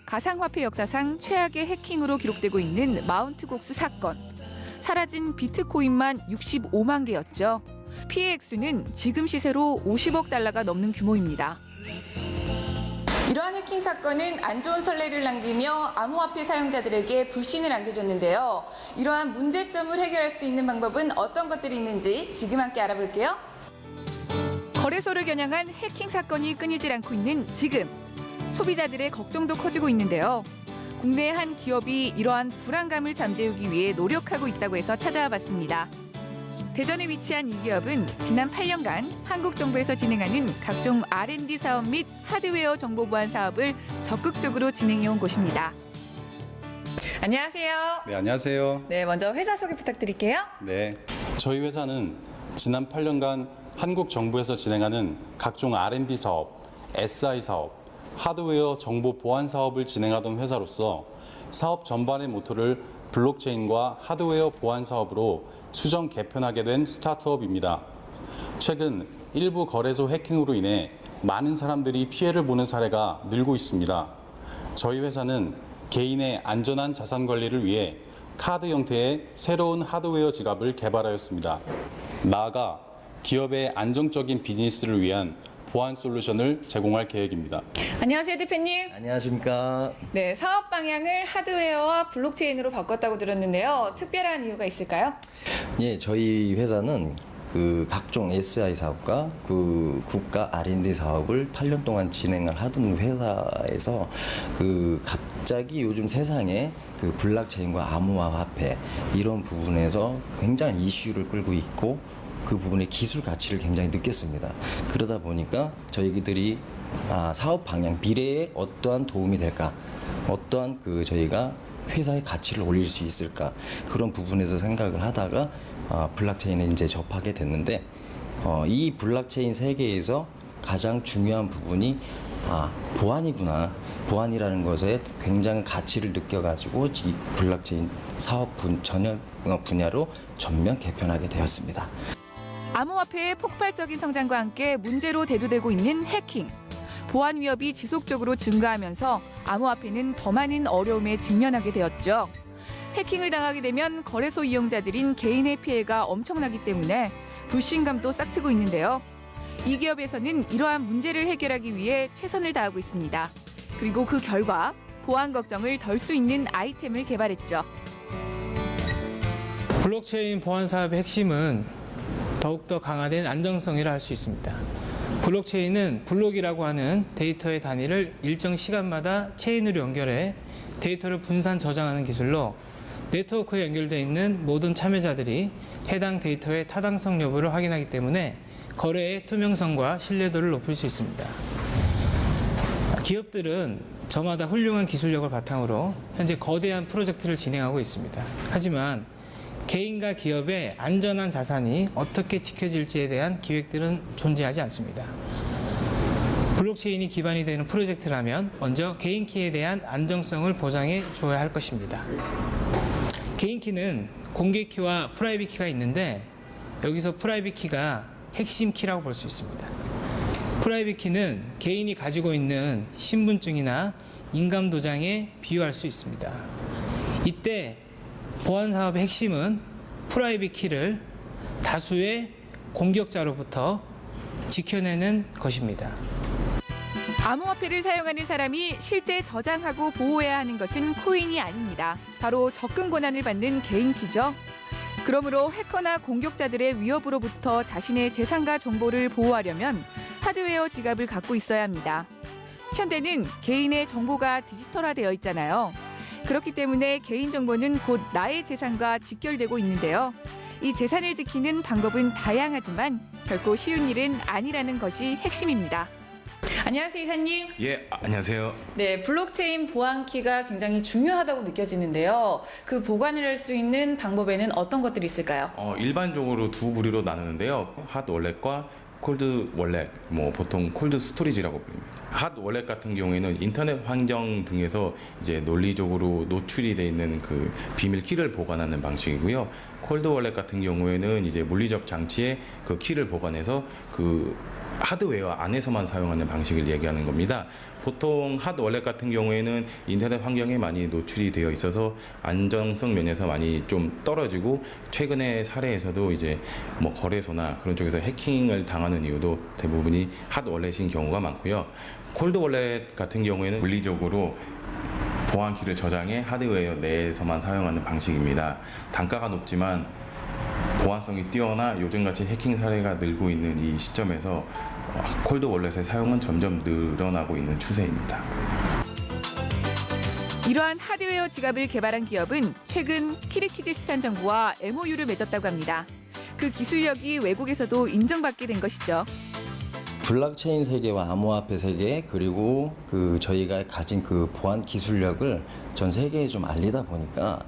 가상화폐 역사상 최악의 해킹으로 기록되고 있는 마운트 곡스 사건. 사라진 비트코인만 65만 개였죠. 피해 액수는 지금 시세로 50억 달러가 넘는 규모입니다. 이러한 해킹 사건은 안 좋은 선례를 남기며 암호화폐 사용자들에게 불신을 안겨줬는데요. 이러한 문제점을 해결할 수 있는 방법은 어떤 것들이 있는지 지금 함께 알아볼게요. 거래소를 겨냥한 해킹 사건이 끊이질 않고 있는 지금. 소비자들의 걱정도 커지고 있는데요. 국내의 한 기업이 이러한 불안감을 잠재우기 위해 노력하고 있다고 해서 찾아와 봤습니다. 대전에 위치한 이 기업은 지난 8년간 한국 정부에서 진행하는 각종 R&D 사업 및 하드웨어 정보 보안 사업을 적극적으로 진행해온 곳입니다. 안녕하세요. 네, 안녕하세요. 네, 먼저 회사 소개 부탁드릴게요. 네, 저희 회사는 지난 8년간 한국 정부에서 진행하는 각종 R&D 사업, SI 사업, 하드웨어 정보 보안 사업을 진행하던 회사로서 사업 전반의 모토를 블록체인과 하드웨어 보안 사업으로 수정 개편하게 된 스타트업입니다. 최근 일부 거래소 해킹으로 인해 많은 사람들이 피해를 보는 사례가 늘고 있습니다. 저희 회사는 개인의 안전한 자산 관리를 위해 카드 형태의 새로운 하드웨어 지갑을 개발하였습니다. 나아가 기업의 안정적인 비즈니스를 위한 보안 솔루션을 제공할 계획입니다. 안녕하세요, 대표님. 안녕하십니까. 네, 사업 방향을 하드웨어와 블록체인으로 바꿨다고 들었는데요. 특별한 이유가 있을까요? 예, 저희 회사는 그 각종 SI 사업과 그 국가 R&D 사업을 8년 동안 진행을 하던 회사에서 그 갑자기 요즘 세상에 그 블록체인과 암호화폐 이런 부분에서 굉장히 이슈를 끌고 있고 그 부분의 기술 가치를 굉장히 느꼈습니다. 그러다 보니까 저희들이 사업 방향, 미래에 어떠한 도움이 될까, 어떠한 그 저희가 회사의 가치를 올릴 수 있을까 그런 부분에서 생각을 하다가 블록체인에 이제 접하게 됐는데 이 블록체인 세계에서 가장 중요한 부분이 보안이구나. 보안이라는 것에 굉장히 가치를 느껴가지고 이 블록체인 사업 전혀 분야로 전면 개편하게 되었습니다. 암호화폐의 폭발적인 성장과 함께 문제로 대두되고 있는 해킹. 보안 위협이 지속적으로 증가하면서 암호화폐는 더 많은 어려움에 직면하게 되었죠. 해킹을 당하게 되면 거래소 이용자들인 개인의 피해가 엄청나기 때문에 불신감도 싹트고 있는데요. 이 기업에서는 이러한 문제를 해결하기 위해 최선을 다하고 있습니다. 그리고 그 결과 보안 걱정을 덜 수 있는 아이템을 개발했죠. 블록체인 보안 사업의 핵심은 더욱더 강화된 안정성이라 할 수 있습니다. 블록체인은 블록이라고 하는 데이터의 단위를 일정 시간마다 체인으로 연결해 데이터를 분산 저장하는 기술로 네트워크에 연결되어 있는 모든 참여자들이 해당 데이터의 타당성 여부를 확인하기 때문에 거래의 투명성과 신뢰도를 높일 수 있습니다. 기업들은 저마다 훌륭한 기술력을 바탕으로 현재 거대한 프로젝트를 진행하고 있습니다. 하지만 개인과 기업의 안전한 자산이 어떻게 지켜질지에 대한 기획들은 존재하지 않습니다. 블록체인이 기반이 되는 프로젝트라면 먼저 개인 키에 대한 안정성을 보장해 줘야 할 것입니다. 개인 키는 공개 키와 프라이빗 키가 있는데 여기서 프라이빗 키가 핵심 키라고 볼 수 있습니다. 프라이빗 키는 개인이 가지고 있는 신분증이나 인감 도장에 비유할 수 있습니다. 이때 보안 사업의 핵심은 프라이빗 키를 다수의 공격자로부터 지켜내는 것입니다. 암호화폐를 사용하는 사람이 실제 저장하고 보호해야 하는 것은 코인이 아닙니다. 바로 접근 권한을 받는 개인 키죠. 그러므로 해커나 공격자들의 위협으로부터 자신의 재산과 정보를 보호하려면 하드웨어 지갑을 갖고 있어야 합니다. 현대는 개인의 정보가 디지털화되어 있잖아요. 그렇기 때문에 개인정보는 곧 나의 재산과 직결되고 있는데요. 이 재산을 지키는 방법은 다양하지만 결코 쉬운 일은 아니라는 것이 핵심입니다. 안녕하세요, 이사님. 예, 안녕하세요. 네, 블록체인 보안키가 굉장히 중요하다고 느껴지는데요. 그 보관을 할 수 있는 방법에는 어떤 것들이 있을까요? 일반적으로 두 부류로 나누는데요. 핫 월렛과 콜드 월렛, 보통 콜드 스토리지라고 불립니다. 핫 월렛 같은 경우에는 인터넷 환경 등에서 이제 논리적으로 노출이 돼 있는 그 비밀 키를 보관하는 방식이고요. 콜드 월렛 같은 경우에는 이제 물리적 장치에 그 키를 보관해서 그 하드웨어 안에서만 사용하는 방식을 얘기하는 겁니다. 보통 하드 월렛 같은 경우에는 인터넷 환경에 많이 노출이 되어 있어서 안정성 면에서 많이 좀 떨어지고, 최근의 사례에서도 이제 뭐 거래소나 그런 쪽에서 해킹을 당하는 이유도 대부분이 하드 월렛인 경우가 많고요. 콜드 월렛 같은 경우에는 물리적으로 보안키를 저장해 하드웨어 내에서만 사용하는 방식입니다. 단가가 높지만 보안성이 뛰어나 요즘같이 해킹 사례가 늘고 있는 이 시점에서 콜드 월렛의 사용은 점점 늘어나고 있는 추세입니다. 이러한 하드웨어 지갑을 개발한 기업은 최근 키르기즈스탄 정부와 MOU를 맺었다고 합니다. 그 기술력이 외국에서도 인정받게 된 것이죠. 블록체인 세계와 암호화폐 세계, 그리고 그 저희가 가진 그 보안 기술력을 전 세계에 좀 알리다 보니까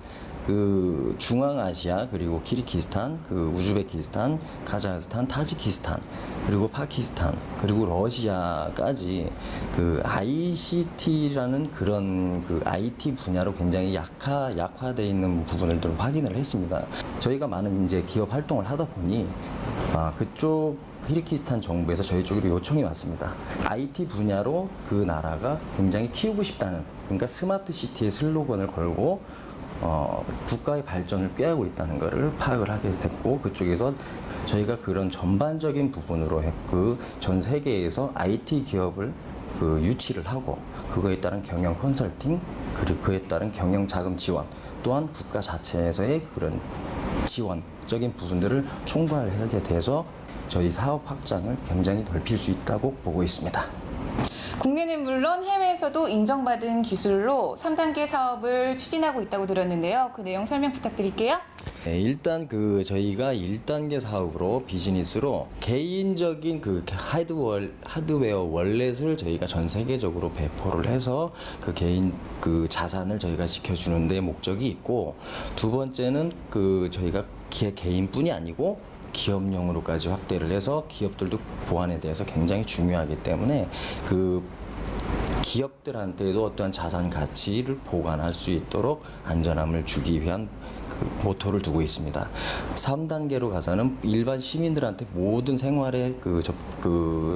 그 중앙아시아, 그리고 키르기스탄, 그 우즈베키스탄, 카자흐스탄, 타지키스탄, 그리고 파키스탄, 그리고 러시아까지 그 ICT라는 그런 그 IT 분야로 굉장히 약화되어 있는 부분을 좀 확인을 했습니다. 저희가 많은 이제 기업 활동을 하다 보니 그쪽 키르기스탄 정부에서 저희 쪽으로 요청이 왔습니다. IT 분야로 그 나라가 굉장히 키우고 싶다는, 그러니까 스마트 시티의 슬로건을 걸고 국가의 발전을 꾀하고 있다는 것을 파악을 하게 됐고, 그쪽에서 저희가 그런 전반적인 부분으로 그 전 세계에서 IT 기업을 그 유치를 하고, 그거에 따른 경영 컨설팅, 그리고 그에 따른 경영 자금 지원, 또한 국가 자체에서의 그런 지원적인 부분들을 총괄하게 돼서 저희 사업 확장을 굉장히 넓힐 수 있다고 보고 있습니다. 국내는 물론 해외에서도 인정받은 기술로 3단계 사업을 추진하고 있다고 들었는데요. 그 내용 설명 부탁드릴게요. 네, 일단 그 저희가 1단계 사업으로 비즈니스로 개인적인 그 하드웨어 월렛을 저희가 전 세계적으로 배포를 해서 그 개인 그 자산을 저희가 지켜주는 데 목적이 있고, 두 번째는 그 저희가 개인뿐이 아니고 기업용으로까지 확대를 해서 기업들도 보안에 대해서 굉장히 중요하기 때문에 그 기업들한테도 어떠한 자산 가치를 보관할 수 있도록 안전함을 주기 위한 그 모토를 두고 있습니다. 3단계로 가서는 일반 시민들한테 모든 생활에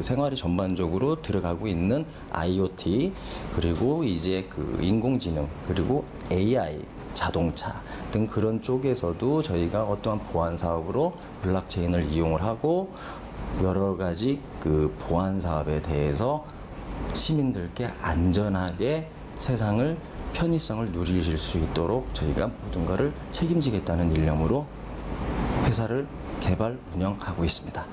생활이 전반적으로 들어가고 있는 IoT, 그리고 이제 그 인공지능, 그리고 AI, 자동차 등 그런 쪽에서도 저희가 어떠한 보안 사업으로 블록체인을 이용을 하고 여러 가지 그 보안 사업에 대해서 시민들께 안전하게 세상을 편의성을 누리실 수 있도록 저희가 모든 것을 책임지겠다는 일념으로 회사를 개발 운영하고 있습니다.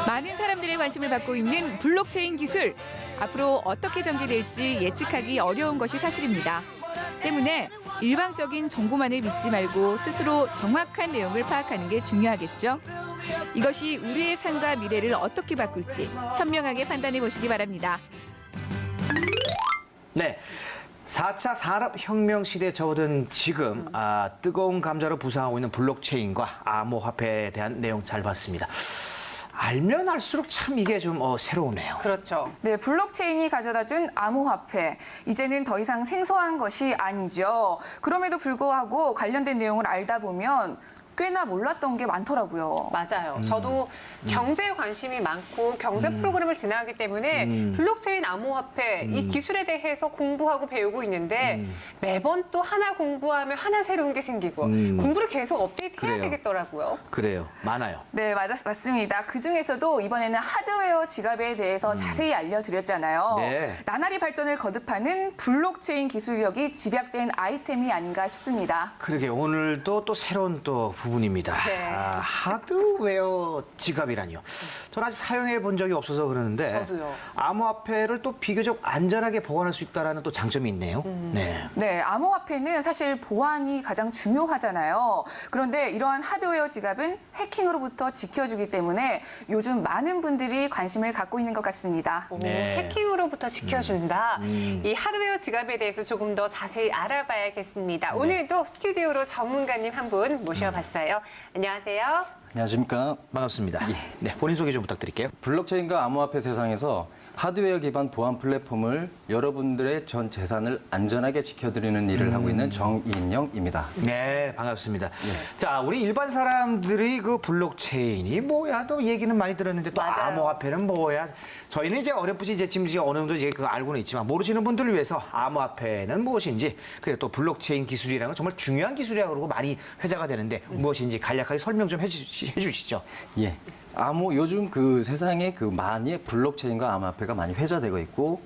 많은 사람들의 관심을 받고 있는 블록체인 기술. 앞으로 어떻게 전개될지 예측하기 어려운 것이 사실입니다. 때문에 일방적인 정보만을 믿지 말고 스스로 정확한 내용을 파악하는 게 중요하겠죠. 이것이 우리의 삶과 미래를 어떻게 바꿀지 현명하게 판단해 보시기 바랍니다. 네. 4차 산업혁명 시대에 접어든 지금 뜨거운 감자로 부상하고 있는 블록체인과 암호화폐에 대한 내용 잘 봤습니다. 알면 알수록 참 이게 좀 새로우네요. 그렇죠. 네, 블록체인이 가져다준 암호화폐. 이제는 더 이상 생소한 것이 아니죠. 그럼에도 불구하고 관련된 내용을 알다 보면 꽤나 몰랐던 게 많더라고요. 맞아요. 저도 경제에 관심이 많고 경제 프로그램을 진행하기 때문에 블록체인 암호화폐 이 기술에 대해서 공부하고 배우고 있는데 매번 또 하나 공부하면 하나 새로운 게 생기고 공부를 계속 업데이트해야 되겠더라고요. 그래요. 많아요. 네, 맞습니다. 그중에서도 이번에는 하드웨어 지갑에 대해서 자세히 알려드렸잖아요. 네. 나날이 발전을 거듭하는 블록체인 기술력이 집약된 아이템이 아닌가 싶습니다. 그러게 오늘도 또 새로운 또 부분입니다. 네. 하드웨어 지갑이라니요. 저는 아직 사용해 본 적이 없어서 그러는데 저도요. 암호화폐를 또 비교적 안전하게 보관할 수 있다는 또 장점이 있네요. 네. 네, 암호화폐는 사실 보안이 가장 중요하잖아요. 그런데 이러한 하드웨어 지갑은 해킹으로부터 지켜주기 때문에 요즘 많은 분들이 관심을 갖고 있는 것 같습니다. 오, 네. 해킹으로부터 지켜준다. 이 하드웨어 지갑에 대해서 조금 더 자세히 알아봐야겠습니다. 오늘도 스튜디오로 전문가님 한 분 모셔봤어요. 안녕하십니까. 반갑습니다. 네, 본인 소개 좀 부탁드릴게요. 블록체인과 암호화폐 세상에서 하드웨어 기반 보안 플랫폼을 여러분들의 전 재산을 안전하게 지켜드리는 일을 하고 있는 정인영입니다. 네, 반갑습니다. 자, 우리 일반 사람들이 그 블록체인이 뭐야? 또 얘기는 많이 들었는데 또 맞아요. 암호화폐는 뭐야? 저희는 이제 어렴풋이 이제 지금 이제 어느 정도 이제 그 알고는 있지만 모르시는 분들을 위해서 암호화폐는 무엇인지 그리고 또 블록체인 기술이라는 건 정말 중요한 기술이라고 그러고 많이 회자가 되는데 무엇인지 간략하게 설명 좀 해주시죠. 예. 요즘 그 세상에 그 많이 블록체인과 암호화폐가 많이 회자되고 있고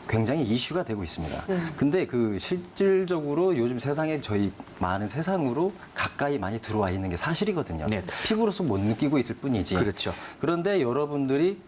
굉장히 이슈가 되고 있습니다. 근데 그 실질적으로 요즘 세상에 저희 많은 세상으로 가까이 많이 들어와 있는 게 사실이거든요. 네. 피부로서 못 느끼고 있을 뿐이지. 그렇죠. 그런데 여러분들이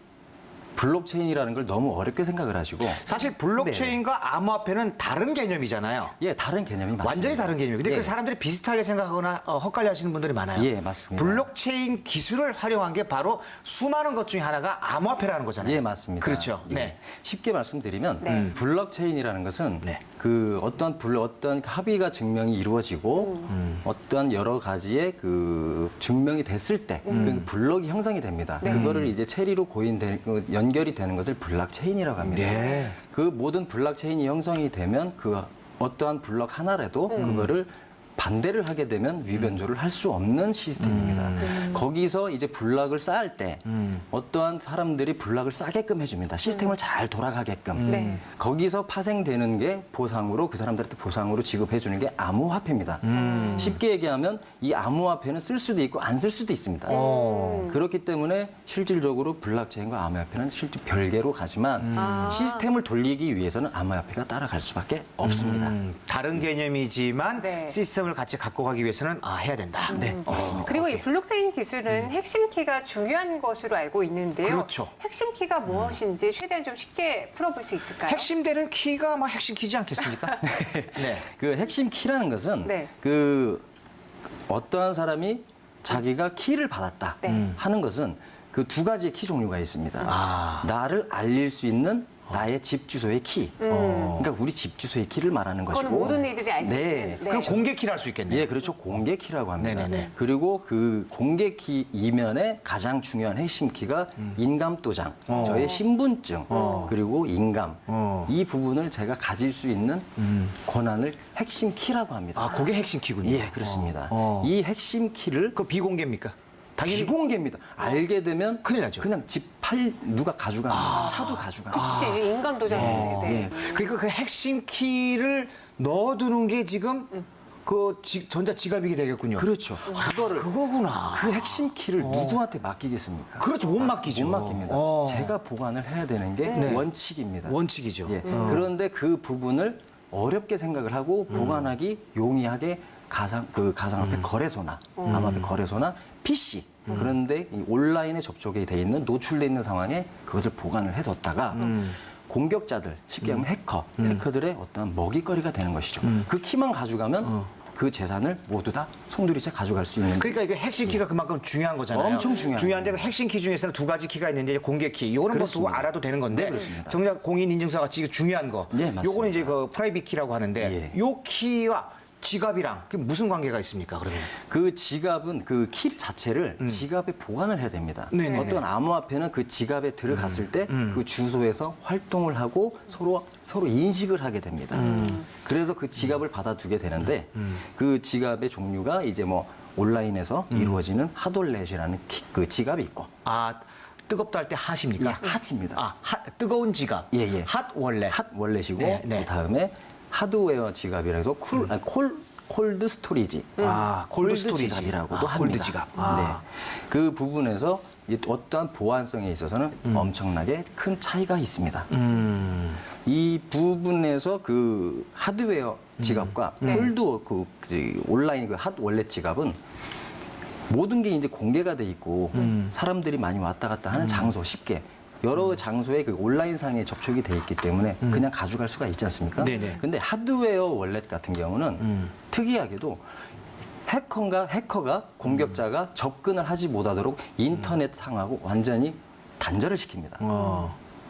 블록체인이라는 걸 너무 어렵게 생각을 하시고 사실 블록체인과 암호화폐는 다른 개념이잖아요. 예, 다른 개념이 맞습니다. 완전히 다른 개념이에요. 근데 예. 그 사람들이 비슷하게 생각하거나 헛갈려 하시는 분들이 많아요. 예, 맞습니다. 블록체인 기술을 활용한 게 바로 수많은 것 중에 하나가 암호화폐라는 거잖아요. 예, 맞습니다. 그렇죠. 예. 네. 쉽게 말씀드리면 네. 블록체인이라는 것은 네. 그 어떤 합의가 증명이 이루어지고 어떠한 여러 가지의 그 증명이 됐을 때 그 블록이 형성이 됩니다. 그거를 이제 체리로 연결이 되는 것을 블록체인이라고 합니다. 네. 그 모든 블록체인이 형성이 되면 그 어떠한 블록 하나라도 그거를 반대를 하게 되면 위변조를 할 수 없는 시스템입니다. 거기서 이제 블록을 쌓을 때 어떠한 사람들이 블록을 싸게끔 해줍니다. 시스템을 잘 돌아가게끔. 네. 거기서 파생되는 게 보상으로 그 사람들한테 보상으로 지급해주는 게 암호화폐입니다. 쉽게 얘기하면 이 암호화폐는 쓸 수도 있고 안 쓸 수도 있습니다. 그렇기 때문에 실질적으로 블록체인과 암호화폐는 실제 별개로 가지만 시스템을 돌리기 위해서는 암호화폐가 따라갈 수밖에 없습니다. 다른 개념이지만 네. 시스템을 같이 갖고 가기 위해서는 해야 된다. 네, 맞습니다. 그리고 이 블록체인 기술은 핵심 키가 중요한 것으로 알고 있는데요. 그렇죠. 핵심 키가 무엇인지 최대한 좀 쉽게 풀어볼 수 있을까요? 핵심되는 키가 아마 핵심 키지 않겠습니까? 네. 그 핵심 키라는 것은 네. 그 어떠한 사람이 자기가 키를 받았다 네. 하는 것은 그 두 가지의 키 종류가 있습니다. 아. 나를 알릴 수 있는 나의 집 주소의 키. 그러니까 우리 집 주소의 키를 말하는 것이고. 그거는 모든 이들이 알 수 네. 있는. 네. 그럼 공개 키를 할 수 있겠네요. 예, 그렇죠. 공개 키라고 합니다. 네네네. 그리고 그 공개 키 이면에 가장 중요한 핵심 키가 인감도장, 저의 신분증, 그리고 인감. 이 부분을 제가 가질 수 있는 권한을 핵심 키라고 합니다. 아, 그게 핵심 키군요. 예, 그렇습니다. 이 핵심 키를 그 비공개입니까? 당연히 비공개입니다. 알게 되면 큰일 나죠. 그냥 누가 가져갑니다. 차도 가져갑니다. 그치, 인감 도장인데. 네. 예. 그러니까 그 핵심 키를 넣어두는 게 지금 그 전자 지갑이 되겠군요. 그렇죠. 그거구나. 그 핵심 키를 누구한테 맡기겠습니까? 그렇죠. 못 맡기죠. 못 맡깁니다. 어. 제가 보관을 해야 되는 게 네. 원칙입니다. 원칙이죠. 예. 그런데 그 부분을 어렵게 생각을 하고 보관하기 용이하게 가상화폐 거래소나 암호화폐 거래소나 PC 그런데 이 온라인에 접촉이 돼 있는 노출돼 있는 상황에 그것을 보관을 해뒀다가 공격자들 쉽게 하면 해커들의 어떤 먹이거리가 되는 것이죠. 그 키만 가져가면 그 재산을 모두 다 송두리째 가져갈 수 있는. 그러니까 이게 핵심 키가 그만큼 중요한 거잖아요. 엄청 중요한 중요한데 그 핵심 키 중에서는 두 가지 키가 있는데 이제 공개 키. 이거는 뭐 그렇습니다. 두고 알아도 되는 건데. 네, 그렇습니다. 정작 공인 인증서 같이 중요한 거. 네, 맞습니다. 요거는 이제 그 프라이빗 키라고 하는데 예. 요 키와 지갑이랑 그게 무슨 관계가 있습니까? 그러면? 그 지갑은 그 키 자체를 지갑에 보관을 해야 됩니다. 네네네. 어떤 암호화폐는 그 지갑에 들어갔을 때 그 주소에서 활동을 하고 서로 인식을 하게 됩니다. 그래서 그 지갑을 받아두게 되는데 그 지갑의 종류가 이제 뭐 온라인에서 이루어지는 핫월렛이라는 그 지갑이 있고. 아, 뜨겁다 할 때 핫입니까? 예, 핫입니다. 아, 뜨거운 지갑. 예, 예. 핫월렛. 핫월렛이고 네, 네. 그다음에 하드웨어 지갑이라 해서 콜드 스토리지. 콜드 스토리지. 지갑이라고도 합니다. 콜드 지갑. 네. 그 부분에서 어떠한 보안성에 있어서는 엄청나게 큰 차이가 있습니다. 이 부분에서 그 하드웨어 지갑과 온라인 그 핫월렛 지갑은 모든 게 이제 공개가 돼 있고 사람들이 많이 왔다 갔다 하는 장소 쉽게 여러 장소에 그 온라인상에 접촉이 돼 있기 때문에 그냥 가져갈 수가 있지 않습니까? 네네. 근데 하드웨어 월렛 같은 경우는 특이하게도 해커가 공격자가 접근을 하지 못하도록 인터넷 상하고 완전히 단절을 시킵니다.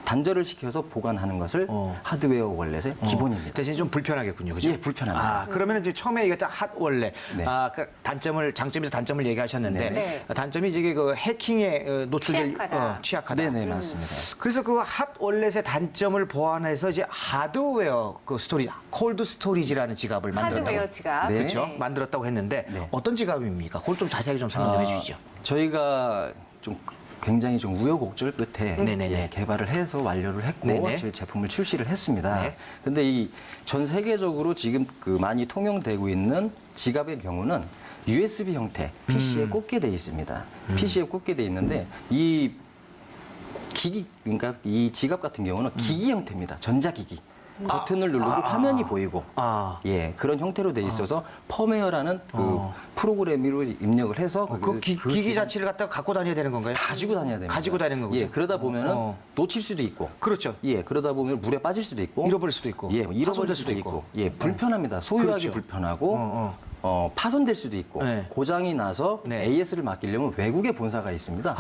단절을 시켜서 보관하는 것을 하드웨어 월렛의 기본입니다. 대신 좀 불편하겠군요, 그죠? 예, 불편합니다. 그러면 이제 처음에 얘기했던 핫 월렛, 네. 그 장점에서 단점을 얘기하셨는데 네. 단점이 이제 그 해킹에 노출될 취약하다. 취약하다. 네네, 맞습니다. 그래서 그 핫 월렛의 단점을 보완해서 이제 하드웨어 그 스토리, 콜드 스토리지라는 지갑을 만들었다고. 하드웨어 지갑. 네. 그렇죠? 네. 만들었다고 했는데 네. 어떤 지갑입니까? 그걸 좀 자세하게 좀 설명 좀 해주시죠. 저희가 좀 굉장히 좀 우여곡절 끝에 네네네. 예, 개발을 해서 완료를 했고 네네. 지금 제품을 출시를 했습니다. 네. 근데 이 전 세계적으로 지금 그 많이 통용되고 있는 지갑의 경우는 USB 형태 PC에 꽂게 돼 있습니다. PC에 꽂게 돼 있는데 이 기기 그러니까 이 지갑 같은 경우는 기기 형태입니다. 전자기기. 버튼을 누르고 화면이 보이고 예 그런 형태로 돼 있어서 펌웨어라는 그 프로그램으로 입력을 해서 그 기기 자체를 갖다가 갖고 다녀야 되는 건가요? 가지고 다녀야 됩니다. 가지고 다니는 거죠? 예, 그러다 보면은 놓칠 수도 있고. 그렇죠. 예, 그러다 보면 물에 빠질 수도 있고. 잃어버릴 수도 있고. 예, 잃어버릴 파손될 수도 수도 있고. 있고. 예, 불편합니다. 소유하기 그렇죠. 불편하고. 파손될 수도 있고. 네. 고장이 나서 네. AS를 맡기려면 외국에 본사가 있습니다.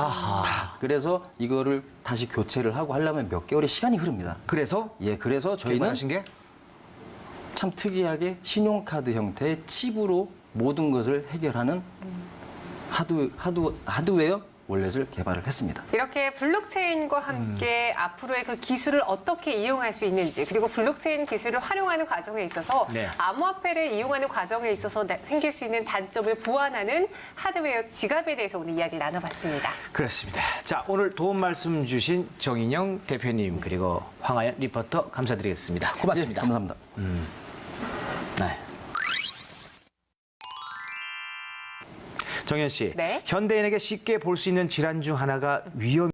그래서 이거를 다시 교체를 하고 하려면 몇 개월의 시간이 흐릅니다. 그래서 예, 그래서 저희는 개발하신 게 참 특이하게 신용카드 형태의 칩으로 모든 것을 해결하는 하드웨어 월렛을 개발을 했습니다. 이렇게 블록체인과 함께 앞으로의 그 기술을 어떻게 이용할 수 있는지 그리고 블록체인 기술을 활용하는 과정에 있어서 네. 암호화폐를 이용하는 과정에 있어서 생길 수 있는 단점을 보완하는 하드웨어 지갑에 대해서 오늘 이야기를 나눠봤습니다. 그렇습니다. 자, 오늘 도움 말씀 주신 정인영 대표님 그리고 황하연 리포터 감사드리겠습니다. 고맙습니다. 예, 감사합니다. 네. 정현 씨, 네. 현대인에게 쉽게 볼 수 있는 질환 중 하나가 위험.